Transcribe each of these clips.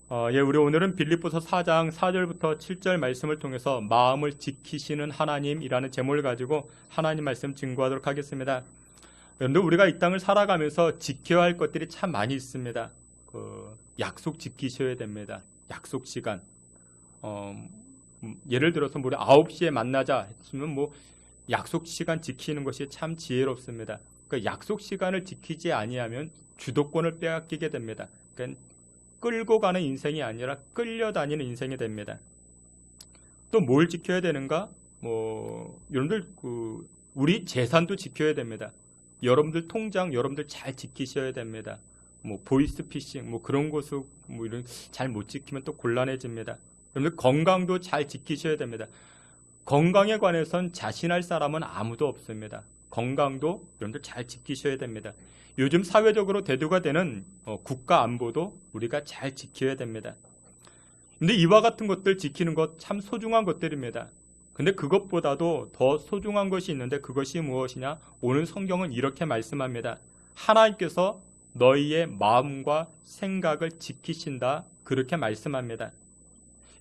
우리 오늘은 빌립보서 4장 4절부터 7절 말씀을 통해서 마음을 지키시는 하나님이라는 제목을 가지고 하나님 말씀 증거하도록 하겠습니다. 그런데 우리가 이 땅을 살아가면서 지켜야 할 것들이 참 많이 있습니다. 약속 지키셔야 됩니다. 약속 시간. 예를 들어서 우리 9시에 만나자 했으면 약속 시간 지키는 것이 참 지혜롭습니다. 그러니까 약속 시간을 지키지 아니하면 주도권을 빼앗기게 됩니다. 그러니까 끌고 가는 인생이 아니라 끌려다니는 인생이 됩니다. 또 뭘 지켜야 되는가? 여러분들 우리 재산도 지켜야 됩니다. 여러분들 통장 여러분들 잘 지키셔야 됩니다. 보이스피싱 그런 것을 이런 잘 못 지키면 또 곤란해집니다. 여러분들 건강도 잘 지키셔야 됩니다. 건강에 관해선 자신할 사람은 아무도 없습니다. 건강도 여러분들 잘 지키셔야 됩니다. 요즘 사회적으로 대두가 되는 국가 안보도 우리가 잘 지켜야 됩니다. 근데 이와 같은 것들 지키는 것 참 소중한 것들입니다. 근데 그것보다도 더 소중한 것이 있는데 그것이 무엇이냐? 오늘 성경은 이렇게 말씀합니다. 하나님께서 너희의 마음과 생각을 지키신다. 그렇게 말씀합니다.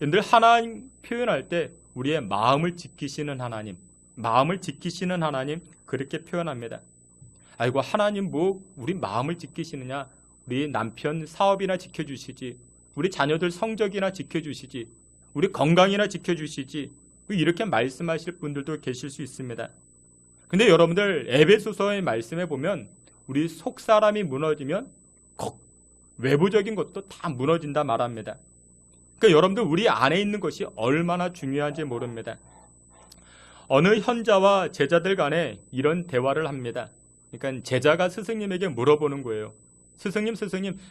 여러분들 하나님 표현할 때 우리의 마음을 지키시는 하나님, 마음을 지키시는 하나님 그렇게 표현합니다. 아이고 하나님 우리 마음을 지키시느냐? 우리 남편 사업이나 지켜주시지, 우리 자녀들 성적이나 지켜주시지, 우리 건강이나 지켜주시지, 이렇게 말씀하실 분들도 계실 수 있습니다. 근데 여러분들 에베소서의 말씀에 보면 우리 속사람이 무너지면 외부적인 것도 다 무너진다 말합니다. 그러니까 여러분들 우리 안에 있는 것이 얼마나 중요한지 모릅니다. 어느 현자와 제자들 간에 이런 대화를 합니다. 그러니까 제자가 스승님에게 물어보는 거예요. 스승님,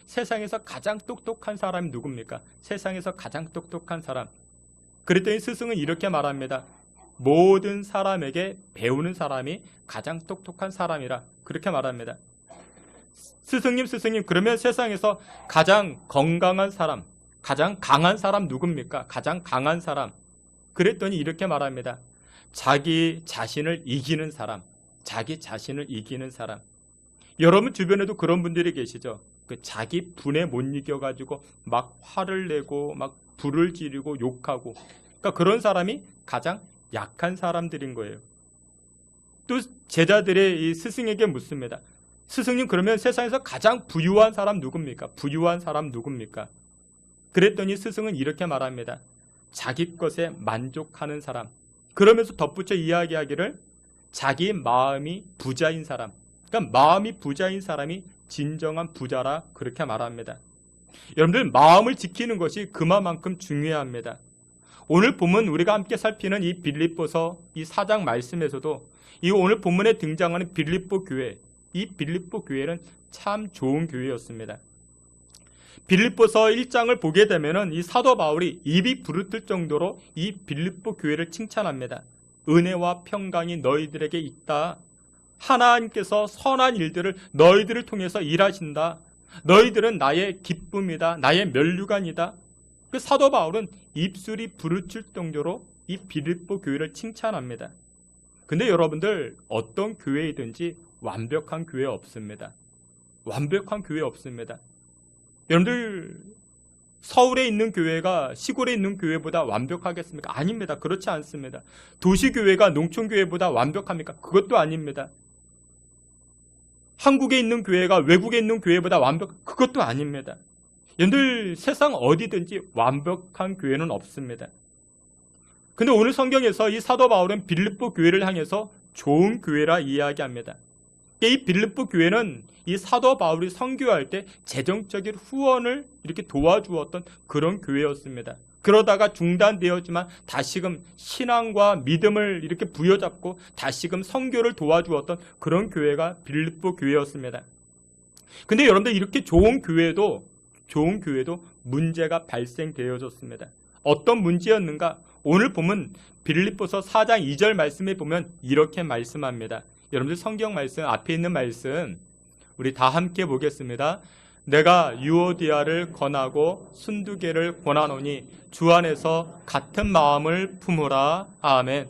세상에서 가장 똑똑한 사람이 누굽니까? 세상에서 가장 똑똑한 사람. 그랬더니 스승은 이렇게 말합니다. 모든 사람에게 배우는 사람이 가장 똑똑한 사람이라 그렇게 말합니다. 스승님, 그러면 세상에서 가장 건강한 사람, 가장 강한 사람 누굽니까? 가장 강한 사람. 그랬더니 이렇게 말합니다. 자기 자신을 이기는 사람. 자기 자신을 이기는 사람. 여러분 주변에도 그런 분들이 계시죠? 자기 분에 못 이겨가지고 막 화를 내고 막 불을 지르고 욕하고, 그러니까 그런 사람이 가장 약한 사람들인 거예요. 또 제자들의 이 스승에게 묻습니다. 스승님, 그러면 세상에서 가장 부유한 사람 누굽니까? 부유한 사람 누굽니까? 그랬더니 스승은 이렇게 말합니다. 자기 것에 만족하는 사람. 그러면서 덧붙여 이야기하기를 자기 마음이 부자인 사람. 그러니까 마음이 부자인 사람이 진정한 부자라 그렇게 말합니다. 여러분들 마음을 지키는 것이 그만큼 중요합니다. 오늘 본문 우리가 함께 살피는 이 빌립보서 이 4장 말씀에서도 이 오늘 본문에 등장하는 빌립보 교회, 이 빌립보 교회는 참 좋은 교회였습니다. 빌립보서 1장을 보게 되면은 이 사도 바울이 입이 부르틀 정도로 이 빌립보 교회를 칭찬합니다. 은혜와 평강이 너희들에게 있다. 하나님께서 선한 일들을 너희들을 통해서 일하신다. 너희들은 나의 기쁨이다. 나의 면류관이다. 그 사도 바울은 입술이 부르칠 정도로 이 빌립보 교회를 칭찬합니다. 근데 여러분들 어떤 교회이든지 완벽한 교회 없습니다. 완벽한 교회 없습니다. 여러분들 서울에 있는 교회가 시골에 있는 교회보다 완벽하겠습니까? 아닙니다. 그렇지 않습니다. 도시교회가 농촌교회보다 완벽합니까? 그것도 아닙니다. 한국에 있는 교회가 외국에 있는 교회보다 그것도 아닙니다. 여러분들 세상 어디든지 완벽한 교회는 없습니다. 근데 오늘 성경에서 이 사도 바울은 빌립보 교회를 향해서 좋은 교회라 이야기합니다. 이 빌립보 교회는 이 사도 바울이 선교할 때 재정적인 후원을 이렇게 도와주었던 그런 교회였습니다. 그러다가 중단되었지만 다시금 신앙과 믿음을 이렇게 부여잡고 다시금 선교를 도와주었던 그런 교회가 빌립보 교회였습니다. 근데 여러분들 이렇게 좋은 교회도 문제가 발생되어졌습니다. 어떤 문제였는가? 오늘 보면 빌립보서 4장 2절 말씀에 보면 이렇게 말씀합니다. 여러분들 성경 말씀 앞에 있는 말씀 우리 다 함께 보겠습니다. 내가 유오디아를 권하고 순두개를 권하노니 주 안에서 같은 마음을 품으라. 아멘.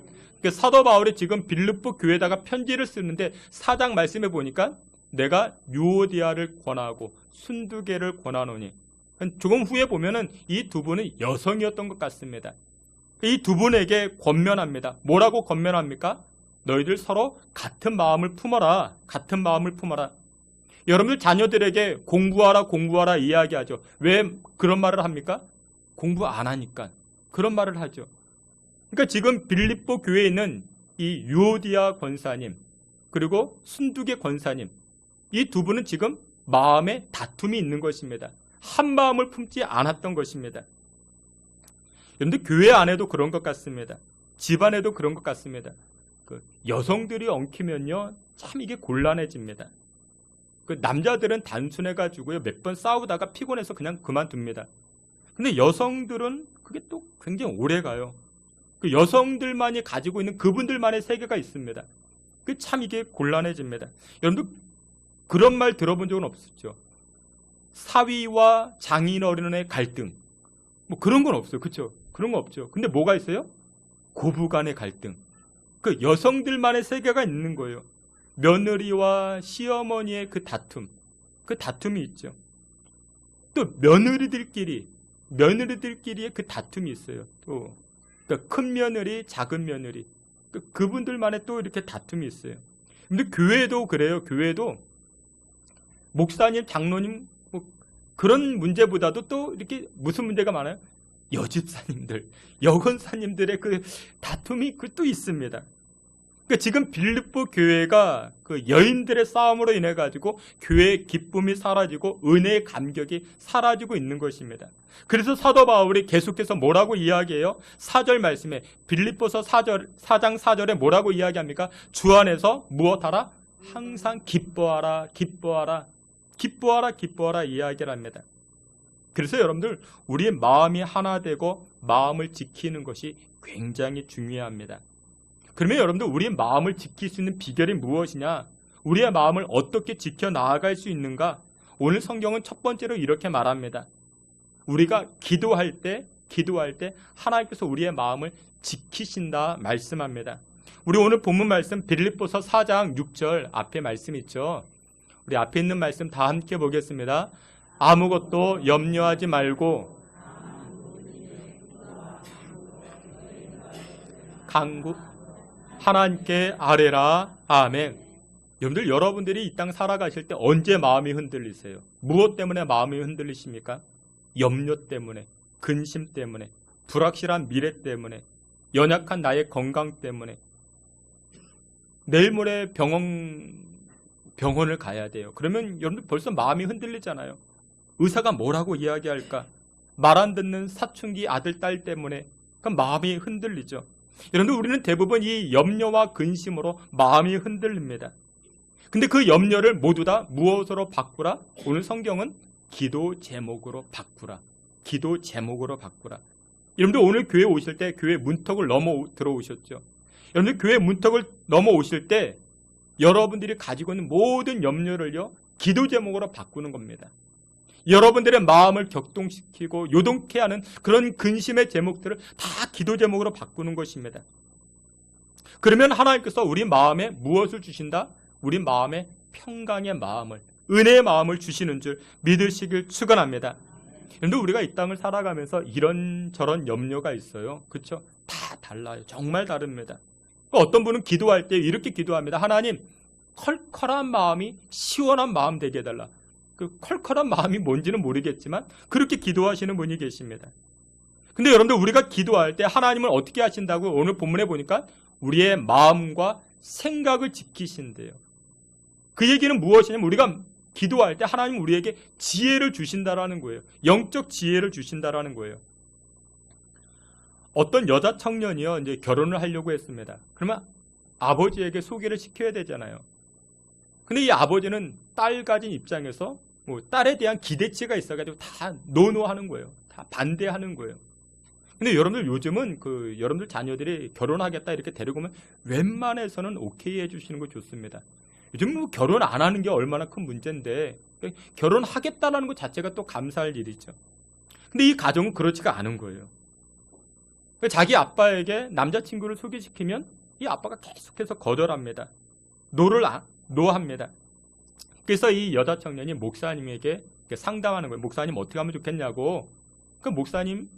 사도 바울이 지금 빌립보 교회에다가 편지를 쓰는데 4장 말씀에 보니까 내가 유오디아를 권하고 순두개를 권하노니, 조금 후에 보면은 이 두 분은 여성이었던 것 같습니다. 이 두 분에게 권면합니다. 뭐라고 권면합니까? 너희들 서로 같은 마음을 품어라. 같은 마음을 품어라. 여러분들 자녀들에게 공부하라 이야기하죠. 왜 그런 말을 합니까? 공부 안 하니까 그런 말을 하죠. 그러니까 지금 빌립보 교회에 있는 이 유오디아 권사님 그리고 순두계 권사님, 이 두 분은 지금 마음에 다툼이 있는 것입니다. 한 마음을 품지 않았던 것입니다. 여러분들 교회 안에도 그런 것 같습니다. 집안에도 그런 것 같습니다. 여성들이 엉키면요 참 이게 곤란해집니다. 남자들은 단순해가지고요 몇 번 싸우다가 피곤해서 그냥 그만둡니다. 근데 여성들은 그게 또 굉장히 오래 가요. 여성들만이 가지고 있는 그분들만의 세계가 있습니다. 참 이게 곤란해집니다. 여러분들 그런 말 들어본 적은 없었죠? 사위와 장인어른의 갈등, 뭐 그런 건 없어요. 그렇죠? 그런 거 없죠. 근데 뭐가 있어요? 고부간의 갈등. 여성들만의 세계가 있는 거예요. 며느리와 시어머니의 그 다툼이 있죠. 또 며느리들끼리의 그 다툼이 있어요. 또 큰 며느리, 작은 며느리, 그분들만의 또 이렇게 다툼이 있어요. 근데 교회도 그래요. 교회도 목사님, 장로님 뭐 그런 문제보다도 또 이렇게 무슨 문제가 많아요? 여집사님들, 여건사님들의 그 다툼이 또 있습니다. 지금 빌립보 교회가 그 여인들의 싸움으로 인해 가지고 교회의 기쁨이 사라지고 은혜의 감격이 사라지고 있는 것입니다. 그래서 사도 바울이 계속해서 뭐라고 이야기해요? 4절 말씀에 빌립보서 4장 4절에 뭐라고 이야기합니까? 주 안에서 무엇하라? 항상 기뻐하라 이야기를 합니다. 그래서 여러분들 우리의 마음이 하나 되고 마음을 지키는 것이 굉장히 중요합니다. 그러면 여러분들 우리의 마음을 지킬 수 있는 비결이 무엇이냐? 우리의 마음을 어떻게 지켜나갈 수 있는가? 오늘 성경은 첫 번째로 이렇게 말합니다. 우리가 기도할 때 하나님께서 우리의 마음을 지키신다 말씀합니다. 우리 오늘 본문 말씀 빌립보서 4장 6절 앞에 말씀 있죠. 우리 앞에 있는 말씀 다 함께 보겠습니다. 아무것도 염려하지 말고 간구 하나님께 아뢰라. 아멘. 여러분들이 이 땅 살아가실 때 언제 마음이 흔들리세요? 무엇 때문에 마음이 흔들리십니까? 염려 때문에, 근심 때문에, 불확실한 미래 때문에, 연약한 나의 건강 때문에. 내일 모레 병원을 가야 돼요. 그러면 여러분들 벌써 마음이 흔들리잖아요. 의사가 뭐라고 이야기할까? 말 안 듣는 사춘기 아들, 딸 때문에 마음이 흔들리죠. 여러분들 우리는 대부분 이 염려와 근심으로 마음이 흔들립니다. 근데 그 염려를 모두 다 무엇으로 바꾸라? 오늘 성경은 기도 제목으로 바꾸라. 여러분들 오늘 교회 오실 때 교회 문턱을 넘어 들어오셨죠? 여러분들 교회 문턱을 넘어오실 때 여러분들이 가지고 있는 모든 염려를요 기도 제목으로 바꾸는 겁니다. 여러분들의 마음을 격동시키고 요동케 하는 그런 근심의 제목들을 다 기도 제목으로 바꾸는 것입니다. 그러면 하나님께서 우리 마음에 무엇을 주신다? 우리 마음에 평강의 마음을, 은혜의 마음을 주시는 줄 믿으시길 축원합니다. 그런데 우리가 이 땅을 살아가면서 이런저런 염려가 있어요. 그렇죠? 다 달라요. 정말 다릅니다. 어떤 분은 기도할 때 이렇게 기도합니다. 하나님, 컬컬한 마음이 시원한 마음 되게 해달라. 그 컬컬한 마음이 뭔지는 모르겠지만 그렇게 기도하시는 분이 계십니다. 근데 여러분들 우리가 기도할 때 하나님은 어떻게 하신다고 오늘 본문에 보니까 우리의 마음과 생각을 지키신대요. 그 얘기는 무엇이냐면 우리가 기도할 때 하나님은 우리에게 지혜를 주신다라는 거예요. 영적 지혜를 주신다라는 거예요. 어떤 여자 청년이요 이제 결혼을 하려고 했습니다. 그러면 아버지에게 소개를 시켜야 되잖아요. 근데 이 아버지는 딸 가진 입장에서 뭐 딸에 대한 기대치가 있어가지고 다 노노하는 거예요. 다 반대하는 거예요. 근데 여러분들 요즘은 여러분들 자녀들이 결혼하겠다 이렇게 데리고 오면 웬만해서는 오케이 해주시는 거 좋습니다. 요즘 뭐 결혼 안 하는 게 얼마나 큰 문제인데 결혼하겠다라는 것 자체가 또 감사할 일이죠. 근데 이 가정은 그렇지가 않은 거예요. 자기 아빠에게 남자친구를 소개시키면 이 아빠가 계속해서 거절합니다. 노합니다. 그래서 이 여자 청년이 목사님에게 상담하는 거예요. 목사님 어떻게 하면 좋겠냐고. 그 목사님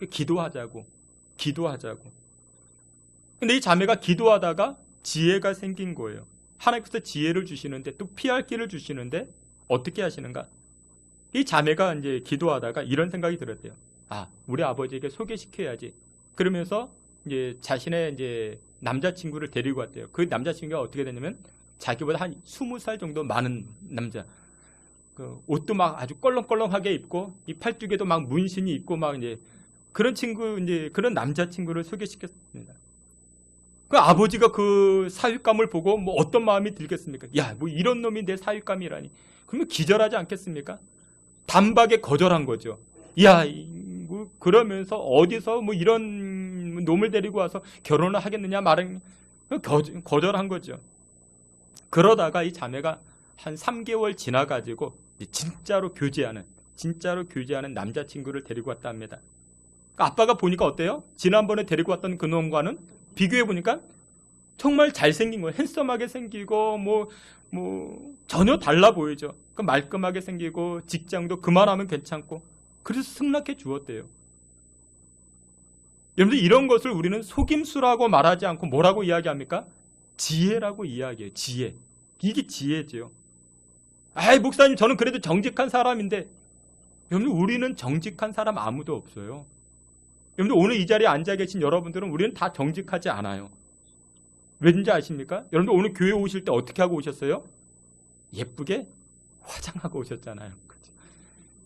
기도하자고. 근데 이 자매가 기도하다가 지혜가 생긴 거예요. 하나님께서 지혜를 주시는데 또 피할 길을 주시는데 어떻게 하시는가? 이 자매가 이제 기도하다가 이런 생각이 들었대요. 아, 우리 아버지에게 소개시켜야지. 그러면서 이제 자신의 이제 남자친구를 데리고 왔대요. 그 남자친구가 어떻게 됐냐면 자기보다 한 20살 정도 많은 남자. 그 옷도 막 아주 껄렁껄렁하게 입고 이 팔뚝에도 막 문신이 있고 막 이제 그런 친구 이제 그런 남자친구를 소개시켰습니다. 그 아버지가 그 사윗감을 보고 뭐 어떤 마음이 들겠습니까? 야, 뭐 이런 놈이 내 사윗감이라니. 그러면 기절하지 않겠습니까? 단박에 거절한 거죠. 야, 뭐 그러면서 어디서 뭐 이런 놈을 데리고 와서 결혼을 하겠느냐 말은 거절한 거죠. 그러다가 이 자매가 한 3개월 지나가지고 진짜로 교제하는 남자친구를 데리고 왔다 합니다. 그러니까 아빠가 보니까 어때요? 지난번에 데리고 왔던 그 놈과는 비교해 보니까 정말 잘생긴 거예요. 핸섬하게 생기고 뭐 전혀 달라 보이죠. 그 말끔하게 생기고 직장도 그만하면 괜찮고 그래서 승낙해 주었대요. 여러분들 이런 것을 우리는 속임수라고 말하지 않고 뭐라고 이야기합니까? 지혜라고 이야기해요. 지혜. 이게 지혜죠. 아이 목사님 저는 그래도 정직한 사람인데 여러분들 우리는 정직한 사람 아무도 없어요. 여러분들 오늘 이 자리에 앉아 계신 여러분들은 우리는 다 정직하지 않아요. 왠지 아십니까? 여러분들 오늘 교회 오실 때 어떻게 하고 오셨어요? 예쁘게 화장하고 오셨잖아요. 그렇죠?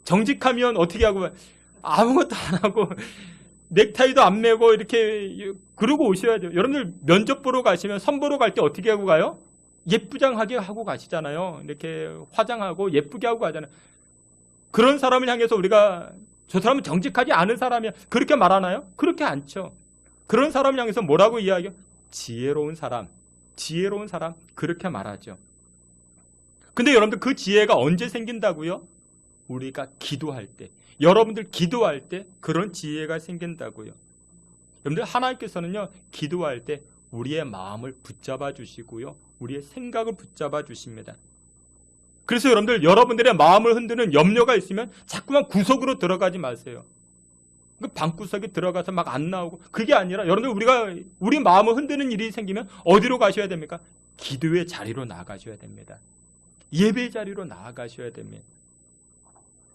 정직하면 어떻게 하고 아무것도 안 하고 넥타이도 안 매고 이렇게 그러고 오셔야죠. 여러분들 면접 보러 가시면 선 보러 갈 때 어떻게 하고 가요? 예쁘장하게 하고 가시잖아요. 이렇게 화장하고 예쁘게 하고 가잖아요. 그런 사람을 향해서 우리가 저 사람은 정직하지 않은 사람이야 그렇게 말하나요? 그렇게 않죠. 그런 사람을 향해서 뭐라고 이야기해요? 지혜로운 사람 그렇게 말하죠. 근데 여러분들 그 지혜가 언제 생긴다고요? 우리가 기도할 때, 여러분들 기도할 때 그런 지혜가 생긴다고요. 여러분들 하나님께서는요 기도할 때 우리의 마음을 붙잡아 주시고요 우리의 생각을 붙잡아 주십니다. 그래서 여러분들의 마음을 흔드는 염려가 있으면 자꾸만 구석으로 들어가지 마세요. 그 방구석에 들어가서 막 안 나오고 그게 아니라 여러분들 우리 마음을 흔드는 일이 생기면 어디로 가셔야 됩니까? 기도의 자리로 나아가셔야 됩니다. 예배의 자리로 나아가셔야 됩니다.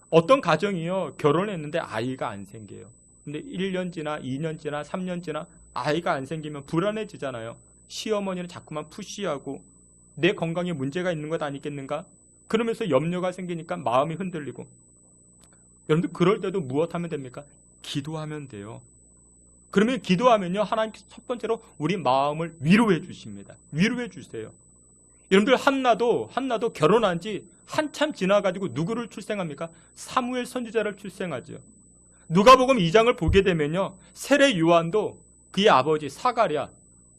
어떤 가정이요 결혼했는데 아이가 안 생겨요. 근데 1년 지나 2년 지나 3년 지나 아이가 안 생기면 불안해지잖아요. 시어머니는 자꾸만 푸시하고 내 건강에 문제가 있는 것 아니겠는가? 그러면서 염려가 생기니까 마음이 흔들리고 여러분들 그럴 때도 무엇하면 됩니까? 기도하면 돼요. 그러면 기도하면요 하나님께서 첫 번째로 우리 마음을 위로해 주십니다. 위로해 주세요. 여러분들 한나도 결혼한 지 한참 지나가지고 누구를 출생합니까? 사무엘 선지자를 출생하죠. 누가복음 2장을 보게 되면요 세례 요한도 그의 아버지 사가랴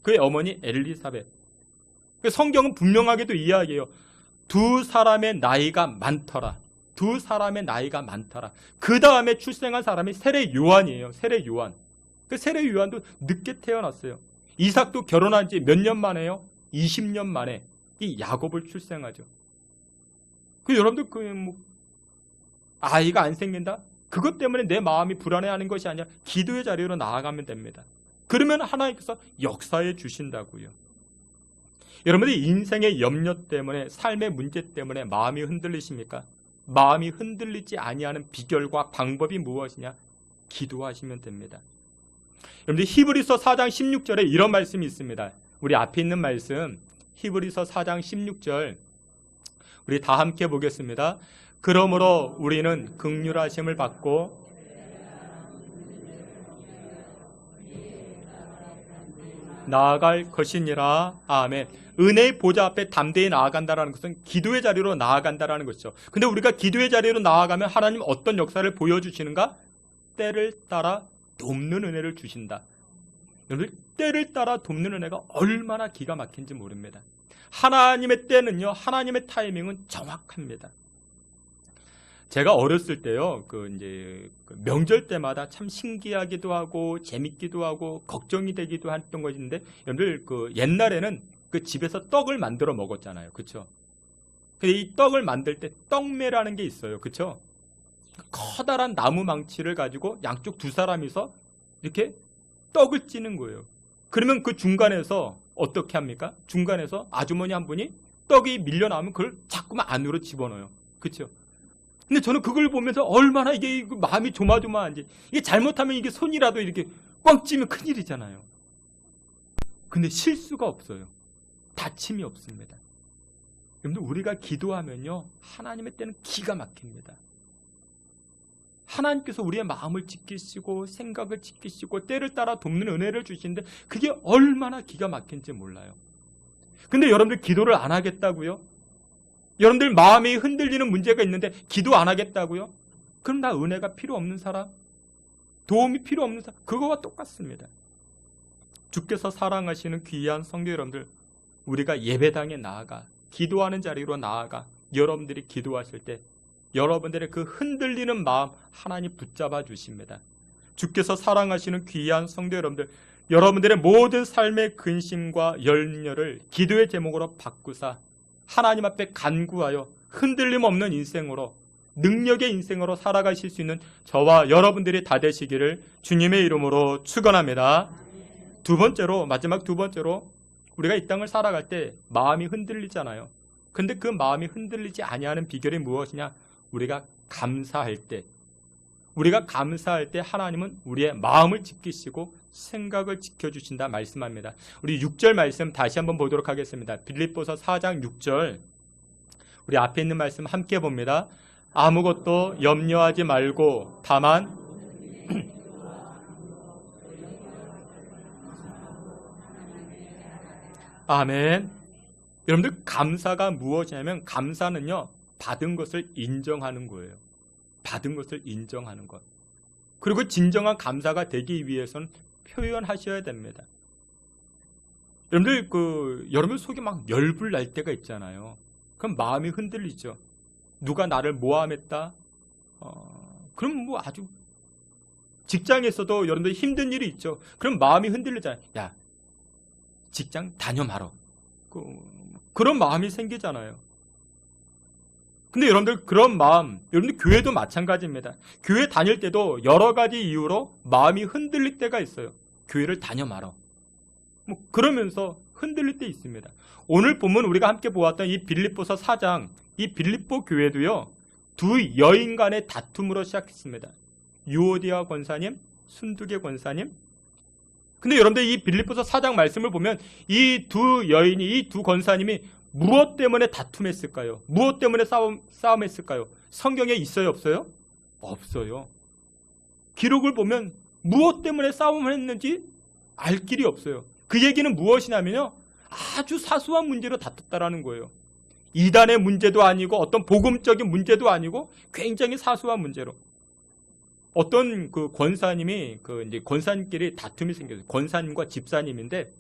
그의 어머니 엘리사벳 성경은 분명하게도 이야기해요. 두 사람의 나이가 많더라. 그 다음에 출생한 사람이 세례 요한이에요. 세례 요한. 그 세례 요한도 늦게 태어났어요. 이삭도 결혼한 지 몇 년 만에요? 20년 만에 이 야곱을 출생하죠. 그 여러분들 아이가 안 생긴다? 그것 때문에 내 마음이 불안해하는 것이 아니라 기도의 자리로 나아가면 됩니다. 그러면 하나님께서 역사해 주신다고요. 여러분들이 인생의 염려 때문에 삶의 문제 때문에 마음이 흔들리십니까? 마음이 흔들리지 아니하는 비결과 방법이 무엇이냐? 기도하시면 됩니다. 여러분들 히브리서 4장 16절에 이런 말씀이 있습니다. 우리 앞에 있는 말씀 히브리서 4장 16절 우리 다 함께 보겠습니다. 그러므로 우리는 긍휼하심을 받고 나아갈 것이니라. 아멘. 은혜의 보좌 앞에 담대히 나아간다는 것은 기도의 자리로 나아간다는 것이죠. 근데 우리가 기도의 자리로 나아가면 하나님 어떤 역사를 보여주시는가? 때를 따라 돕는 은혜를 주신다. 여러분들 때를 따라 돕는 은혜가 얼마나 기가 막힌지 모릅니다. 하나님의 때는요, 하나님의 타이밍은 정확합니다. 제가 어렸을 때요, 명절 때마다 참 신기하기도 하고 재밌기도 하고 걱정이 되기도 했던 것인데, 여러분들 옛날에는 그 집에서 떡을 만들어 먹었잖아요, 그렇죠? 근데 이 떡을 만들 때 떡매라는 게 있어요. 그렇죠? 커다란 나무 망치를 가지고 양쪽 두 사람이서 이렇게 떡을 찌는 거예요. 그러면 그 중간에서 어떻게 합니까? 중간에서 아주머니 한 분이 떡이 밀려 나오면 그걸 자꾸만 안으로 집어넣어요. 그렇죠? 근데 저는 그걸 보면서 얼마나 이게 마음이 조마조마한지, 이게 잘못하면 이게 손이라도 이렇게 꽝 찌면 큰일이잖아요. 근데 실수가 없어요. 다침이 없습니다. 여러분들, 우리가 기도하면요, 하나님의 때는 기가 막힙니다. 하나님께서 우리의 마음을 지키시고 생각을 지키시고 때를 따라 돕는 은혜를 주시는데 그게 얼마나 기가 막힌지 몰라요. 근데 여러분들 기도를 안 하겠다고요? 여러분들 마음이 흔들리는 문제가 있는데 기도 안 하겠다고요? 그럼 나 은혜가 필요 없는 사람? 도움이 필요 없는 사람? 그거와 똑같습니다. 주께서 사랑하시는 귀한 성도 여러분들, 우리가 예배당에 나아가 기도하는 자리로 나아가 여러분들이 기도하실 때 여러분들의 그 흔들리는 마음 하나님 붙잡아 주십니다. 주께서 사랑하시는 귀한 성도 여러분들, 여러분들의 모든 삶의 근심과 열렬을 기도의 제목으로 바꾸사 하나님 앞에 간구하여 흔들림 없는 인생으로, 능력의 인생으로 살아가실 수 있는 저와 여러분들이 다 되시기를 주님의 이름으로 축원합니다. 두 번째로, 마지막 두 번째로, 우리가 이 땅을 살아갈 때 마음이 흔들리잖아요. 근데 그 마음이 흔들리지 아니하는 비결이 무엇이냐? 우리가 감사할 때, 하나님은 우리의 마음을 지키시고 생각을 지켜주신다 말씀합니다. 우리 6절 말씀 다시 한번 보도록 하겠습니다. 빌립보서 4장 6절, 우리 앞에 있는 말씀 함께 봅니다. 아무것도 염려하지 말고 다만 아멘. 여러분들, 감사가 무엇이냐면, 감사는요, 받은 것을 인정하는 거예요. 받은 것을 인정하는 것. 그리고 진정한 감사가 되기 위해서는 표현하셔야 됩니다. 여러분들, 여러분 속에 막 열불 날 때가 있잖아요. 그럼 마음이 흔들리죠. 누가 나를 모함했다? 그럼 뭐 아주, 직장에서도 여러분들 힘든 일이 있죠. 그럼 마음이 흔들리잖아요. 야, 직장 다녀 말어. 그런 마음이 생기잖아요. 근데 여러분들, 그런 마음, 여러분들 교회도 마찬가지입니다. 교회 다닐 때도 여러 가지 이유로 마음이 흔들릴 때가 있어요. 교회를 다녀 말어. 뭐 그러면서 흔들릴 때 있습니다. 오늘 보면 우리가 함께 보았던 이 빌립보서 4장, 이 빌립보 교회도요, 두 여인 간의 다툼으로 시작했습니다. 유오디아 권사님, 순두계 권사님. 근데 여러분들, 이 빌립보서 4장 말씀을 보면 이 두 여인이, 이 두 권사님이 무엇 때문에 다툼했을까요? 무엇 때문에 싸움했을까요? 성경에 있어요, 없어요? 없어요. 기록을 보면 무엇 때문에 싸움을 했는지 알 길이 없어요. 그 얘기는 무엇이냐면요, 아주 사소한 문제로 다퉜다라는 거예요. 이단의 문제도 아니고 어떤 복음적인 문제도 아니고 굉장히 사소한 문제로. 어떤 그 권사님이, 이제 권사님끼리 다툼이 생겼어요. 권사님과 집사님인데,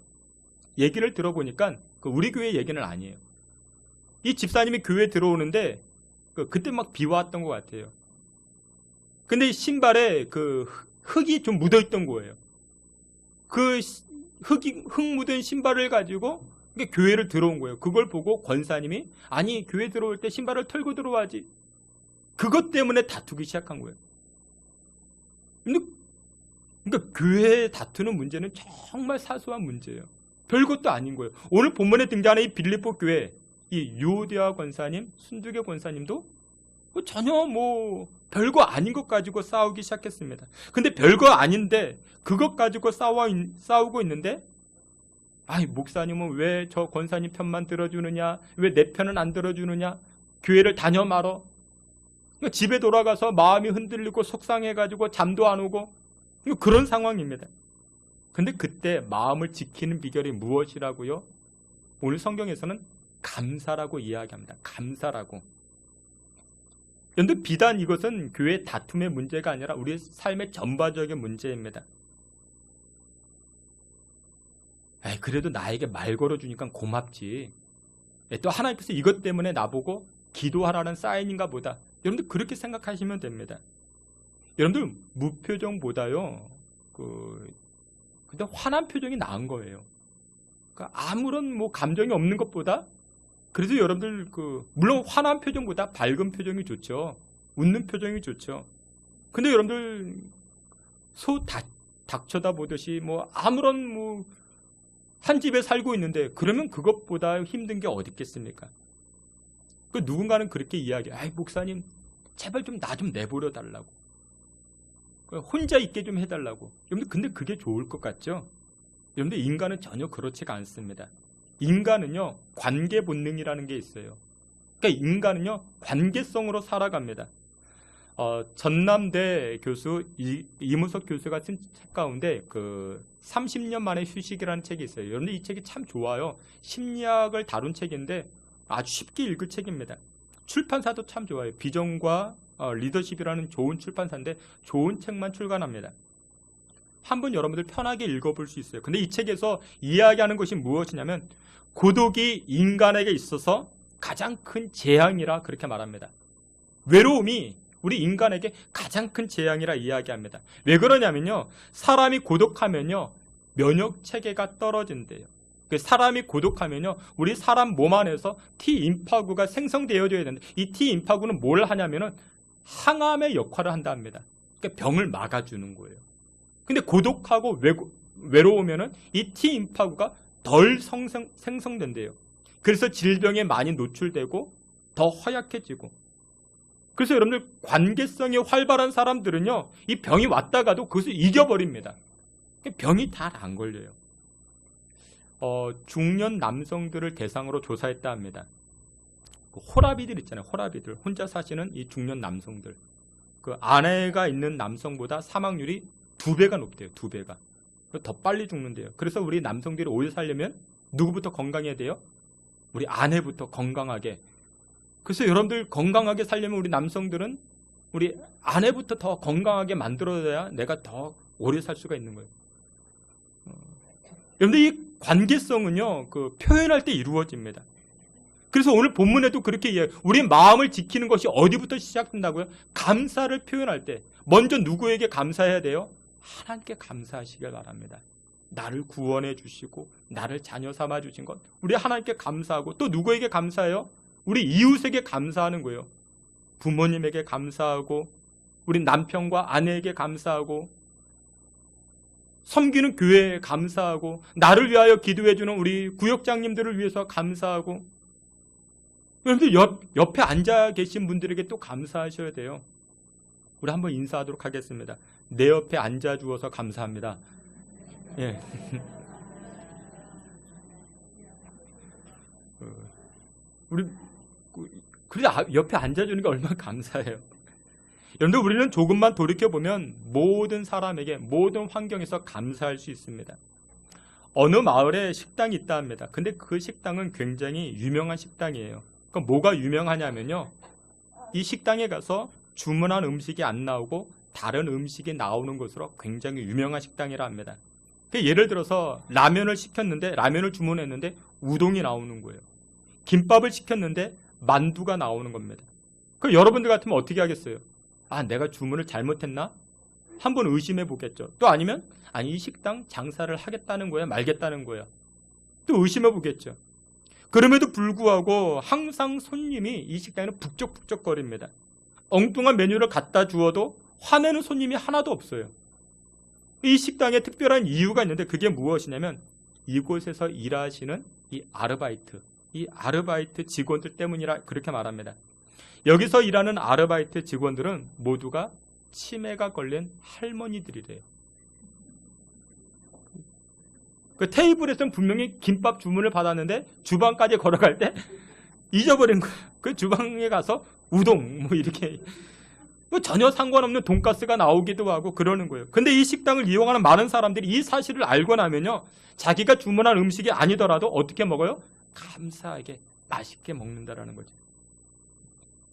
얘기를 들어보니까 우리 교회 얘기는 아니에요. 이 집사님이 교회에 들어오는데 그때 막 비 왔던 것 같아요. 근데 신발에 흙이 좀 묻어있던 거예요. 그 흙 묻은 신발을 가지고 교회를 들어온 거예요. 그걸 보고 권사님이, 아니, 교회 들어올 때 신발을 털고 들어와야지. 그것 때문에 다투기 시작한 거예요. 그러니까 교회에 다투는 문제는 정말 사소한 문제예요. 별것도 아닌 거예요. 오늘 본문에 등장하는 이 빌립보 교회, 이 유오디아 권사님, 순두계 권사님도 전혀 별거 아닌 것 가지고 싸우기 시작했습니다. 근데 별거 아닌데 그것 가지고 싸우고 있는데, 아이, 목사님은 왜 저 권사님 편만 들어주느냐? 왜 내 편은 안 들어주느냐? 교회를 다녀 말어. 집에 돌아가서 마음이 흔들리고 속상해가지고 잠도 안 오고 그런 상황입니다. 근데 그때 마음을 지키는 비결이 무엇이라고요? 오늘 성경에서는 감사라고 이야기합니다. 감사라고. 그런데 비단 이것은 교회 다툼의 문제가 아니라 우리의 삶의 전반적인 문제입니다. 그래도 나에게 말 걸어주니까 고맙지. 또 하나님께서 이것 때문에 나보고 기도하라는 사인인가 보다. 여러분들 그렇게 생각하시면 됩니다. 여러분들 무표정보다요, 근데 화난 표정이 나은 거예요. 그러니까 아무런 감정이 없는 것보다 그래서 여러분들 물론 화난 표정보다 밝은 표정이 좋죠. 웃는 표정이 좋죠. 근데 여러분들 소 닭 쳐다보듯이 아무런 한 집에 살고 있는데 그러면 그것보다 힘든 게 어디 있겠습니까? 누군가는 그렇게 이야기해요. 아이 목사님 제발 좀 나 좀 내버려 달라고. 혼자 있게 좀 해달라고. 여러분들 근데 그게 좋을 것 같죠? 여러분들 인간은 전혀 그렇지가 않습니다. 인간은요 관계 본능이라는 게 있어요. 그러니까 인간은요 관계성으로 살아갑니다. 전남대 교수 이무석 교수가 쓴 책 가운데 30년 만의 휴식이라는 책이 있어요. 여러분들 이 책이 참 좋아요. 심리학을 다룬 책인데 아주 쉽게 읽을 책입니다. 출판사도 참 좋아요. 비전과 리더십이라는 좋은 출판사인데 좋은 책만 출간합니다. 한번 여러분들 편하게 읽어볼 수 있어요. 근데 이 책에서 이야기하는 것이 무엇이냐면 고독이 인간에게 있어서 가장 큰 재앙이라 그렇게 말합니다. 외로움이 우리 인간에게 가장 큰 재앙이라 이야기합니다. 왜 그러냐면요. 사람이 고독하면요. 면역 체계가 떨어진대요. 사람이 고독하면요. 우리 사람 몸 안에서 T임파구가 생성되어져야 되는데 이 T임파구는 뭘 하냐면은 항암의 역할을 한다 합니다. 그러니까 병을 막아주는 거예요. 근데 고독하고 외로우면은 이 T임파구가 덜 생성된대요. 그래서 질병에 많이 노출되고 더 허약해지고. 그래서 여러분들 관계성이 활발한 사람들은요. 이 병이 왔다가도 그것을 이겨버립니다. 병이 잘 안 걸려요. 중년 남성들을 대상으로 조사했다 합니다. 호라비들 있잖아요. 호라비들. 혼자 사시는 이 중년 남성들. 아내가 있는 남성보다 사망률이 2배가 높대요. 2배가. 더 빨리 죽는데요. 그래서 우리 남성들이 오래 살려면 누구부터 건강해야 돼요? 우리 아내부터 건강하게. 그래서 여러분들 건강하게 살려면 우리 남성들은 우리 아내부터 더 건강하게 만들어야 내가 더 오래 살 수가 있는 거예요. 여러분들 이 관계성은요, 표현할 때 이루어집니다. 그래서 오늘 본문에도 그렇게 이야기해요. 우리 마음을 지키는 것이 어디부터 시작된다고요? 감사를 표현할 때 먼저 누구에게 감사해야 돼요? 하나님께 감사하시길 바랍니다. 나를 구원해 주시고 나를 자녀 삼아 주신 것 우리 하나님께 감사하고 또 누구에게 감사해요? 우리 이웃에게 감사하는 거예요. 부모님에게 감사하고 우리 남편과 아내에게 감사하고 섬기는 교회에 감사하고 나를 위하여 기도해 주는 우리 구역장님들을 위해서 감사하고 여러분들 옆에 앉아 계신 분들에게 또 감사하셔야 돼요. 우리 한번 인사하도록 하겠습니다. 내 옆에 앉아 주어서 감사합니다. 예. 우리 그래 옆에 앉아주는 게 얼마나 감사해요. 여러분들 우리는 조금만 돌이켜보면 모든 사람에게 모든 환경에서 감사할 수 있습니다. 어느 마을에 식당이 있다 합니다. 근데 그 식당은 굉장히 유명한 식당이에요. 그럼 뭐가 유명하냐면요. 이 식당에 가서 주문한 음식이 안 나오고 다른 음식이 나오는 것으로 굉장히 유명한 식당이라 합니다. 예를 들어서 라면을 시켰는데 라면을 주문했는데 우동이 나오는 거예요. 김밥을 시켰는데 만두가 나오는 겁니다. 그럼 여러분들 같으면 어떻게 하겠어요? 아, 내가 주문을 잘못했나? 한번 의심해 보겠죠. 또 아니면 이 식당 장사를 하겠다는 거야, 말겠다는 거야. 또 의심해 보겠죠. 그럼에도 불구하고 항상 손님이 이 식당에는 북적북적거립니다. 엉뚱한 메뉴를 갖다 주어도 화내는 손님이 하나도 없어요. 이 식당에 특별한 이유가 있는데 그게 무엇이냐면 이곳에서 일하시는 이 아르바이트 직원들 때문이라 그렇게 말합니다. 여기서 일하는 아르바이트 직원들은 모두가 치매가 걸린 할머니들이래요. 그 테이블에서는 분명히 김밥 주문을 받았는데 주방까지 걸어갈 때 잊어버린 거예요. 그 주방에 가서 우동 이렇게 전혀 상관없는 돈가스가 나오기도 하고 그러는 거예요. 근데 이 식당을 이용하는 많은 사람들이 이 사실을 알고 나면요. 자기가 주문한 음식이 아니더라도 어떻게 먹어요? 감사하게 맛있게 먹는다라는 거죠.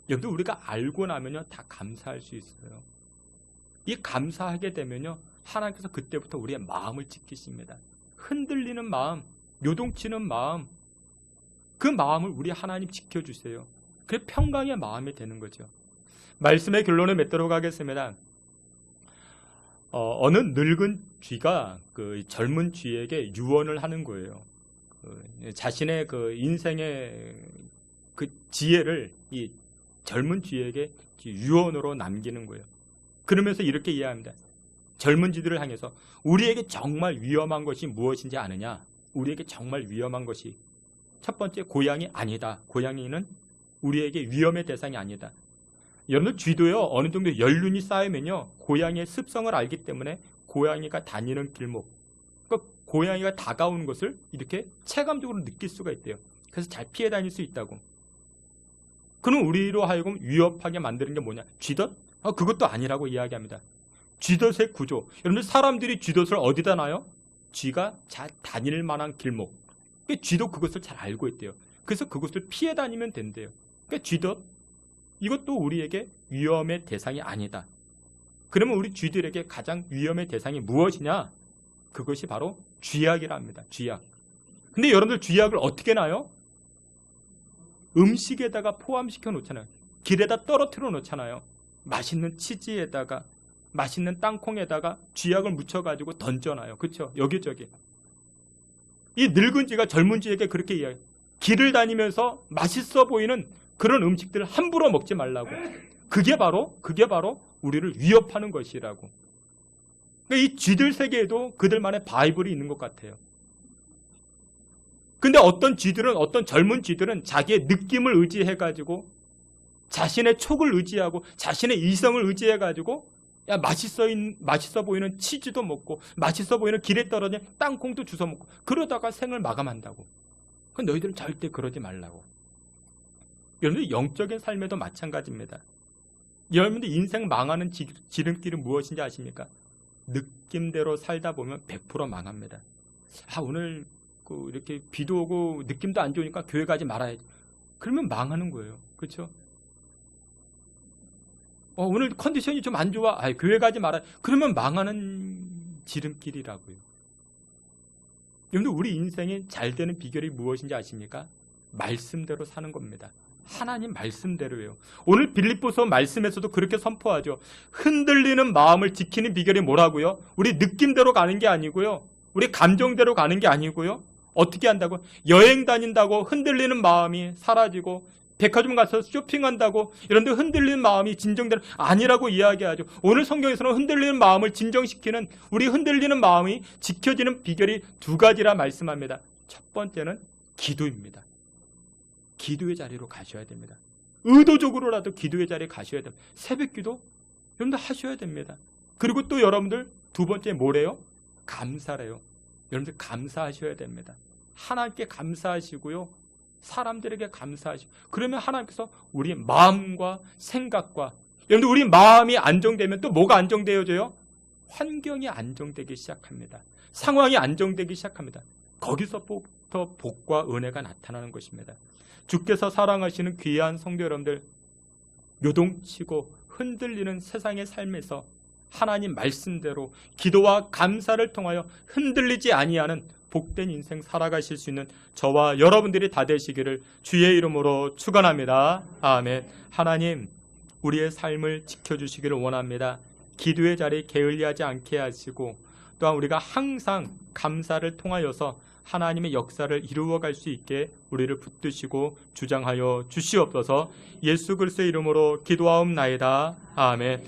여기도 우리가 알고 나면요. 다 감사할 수 있어요. 이 감사하게 되면요. 하나님께서 그때부터 우리의 마음을 지키십니다. 흔들리는 마음, 요동치는 마음, 그 마음을 우리 하나님 지켜주세요. 그게 평강의 마음이 되는 거죠. 말씀의 결론을 맺도록 하겠습니다. 어느 늙은 쥐가 그 젊은 쥐에게 유언을 하는 거예요. 자신의 그 인생의 그 지혜를 이 젊은 쥐에게 유언으로 남기는 거예요. 그러면서 이렇게 이해합니다. 젊은 쥐들을 향해서 우리에게 정말 위험한 것이 무엇인지 아느냐? 우리에게 정말 위험한 것이 첫 번째, 고양이 아니다. 고양이는 우리에게 위험의 대상이 아니다. 여러분들 쥐도요, 어느 정도 연륜이 쌓이면요, 고양이의 습성을 알기 때문에 고양이가 다니는 길목, 그러니까 고양이가 다가오는 것을 이렇게 체감적으로 느낄 수가 있대요. 그래서 잘 피해 다닐 수 있다고. 그럼 우리로 하여금 위협하게 만드는 게 뭐냐? 쥐덫? 그것도 아니라고 이야기합니다. 쥐덫의 구조. 여러분들 사람들이 쥐덫을 어디다 놔요? 쥐가 잘 다닐 만한 길목. 그러니까 쥐도 그것을 잘 알고 있대요. 그래서 그것을 피해 다니면 된대요. 그러니까 쥐덫, 이것도 우리에게 위험의 대상이 아니다. 그러면 우리 쥐들에게 가장 위험의 대상이 무엇이냐? 그것이 바로 쥐약이라 합니다. 쥐약. 근데 여러분들 쥐약을 어떻게 놔요? 음식에다가 포함시켜 놓잖아요. 길에다 떨어뜨려 놓잖아요. 맛있는 치즈에다가, 맛있는 땅콩에다가 쥐약을 묻혀가지고 던져놔요. 그렇죠? 여기저기. 이 늙은 쥐가 젊은 쥐에게 그렇게 이야기해요. 길을 다니면서 맛있어 보이는 그런 음식들을 함부로 먹지 말라고. 그게 바로 우리를 위협하는 것이라고. 그러니까 이 쥐들 세계에도 그들만의 바이블이 있는 것 같아요. 근데 어떤 쥐들은, 어떤 젊은 쥐들은 자기의 느낌을 의지해가지고, 자신의 촉을 의지하고, 자신의 이성을 의지해가지고, 야, 맛있어 보이는 치즈도 먹고, 맛있어 보이는 길에 떨어진 땅콩도 주워 먹고, 그러다가 생을 마감한다고. 그건 너희들은 절대 그러지 말라고. 여러분들 영적인 삶에도 마찬가지입니다. 여러분들 인생 망하는 지름길은 무엇인지 아십니까? 느낌대로 살다 보면 100% 망합니다. 오늘 이렇게 비도 오고 느낌도 안 좋으니까 교회 가지 말아야지. 그러면 망하는 거예요. 그렇죠? 오늘 컨디션이 좀 안 좋아. 교회 가지 말아야. 그러면 망하는 지름길이라고요. 여러분들 우리 인생이 잘 되는 비결이 무엇인지 아십니까? 말씀대로 사는 겁니다. 하나님 말씀대로예요. 오늘 빌립보서 말씀에서도 그렇게 선포하죠. 흔들리는 마음을 지키는 비결이 뭐라고요? 우리 느낌대로 가는 게 아니고요. 우리 감정대로 가는 게 아니고요. 어떻게 한다고? 여행 다닌다고 흔들리는 마음이 사라지고, 백화점 가서 쇼핑한다고 이런 데 흔들리는 마음이 진정되는 아니라고 이야기하죠. 오늘 성경에서는 흔들리는 마음을 진정시키는, 우리 흔들리는 마음이 지켜지는 비결이 두 가지라 말씀합니다. 첫 번째는 기도입니다. 기도의 자리로 가셔야 됩니다. 의도적으로라도 기도의 자리에 가셔야 됩니다. 새벽기도 여러분들 하셔야 됩니다. 그리고 또 여러분들 두 번째 뭐래요? 감사래요. 여러분들 감사하셔야 됩니다. 하나님께 감사하시고요. 사람들에게 감사하시고, 그러면 하나님께서 우리 마음과 생각과, 여러분들 우리 마음이 안정되면 또 뭐가 안정되어져요? 환경이 안정되기 시작합니다. 상황이 안정되기 시작합니다. 거기서부터 복과 은혜가 나타나는 것입니다. 주께서 사랑하시는 귀한 성도 여러분들, 요동치고 흔들리는 세상의 삶에서 하나님 말씀대로 기도와 감사를 통하여 흔들리지 아니하는 복된 인생 살아가실 수 있는 저와 여러분들이 다 되시기를 주의 이름으로 축원합니다. 아멘. 하나님, 우리의 삶을 지켜주시기를 원합니다. 기도의 자리 게을리하지 않게 하시고, 또한 우리가 항상 감사를 통하여서 하나님의 역사를 이루어갈 수 있게 우리를 붙드시고 주장하여 주시옵소서. 예수 그리스도의 이름으로 기도하옵나이다. 아멘.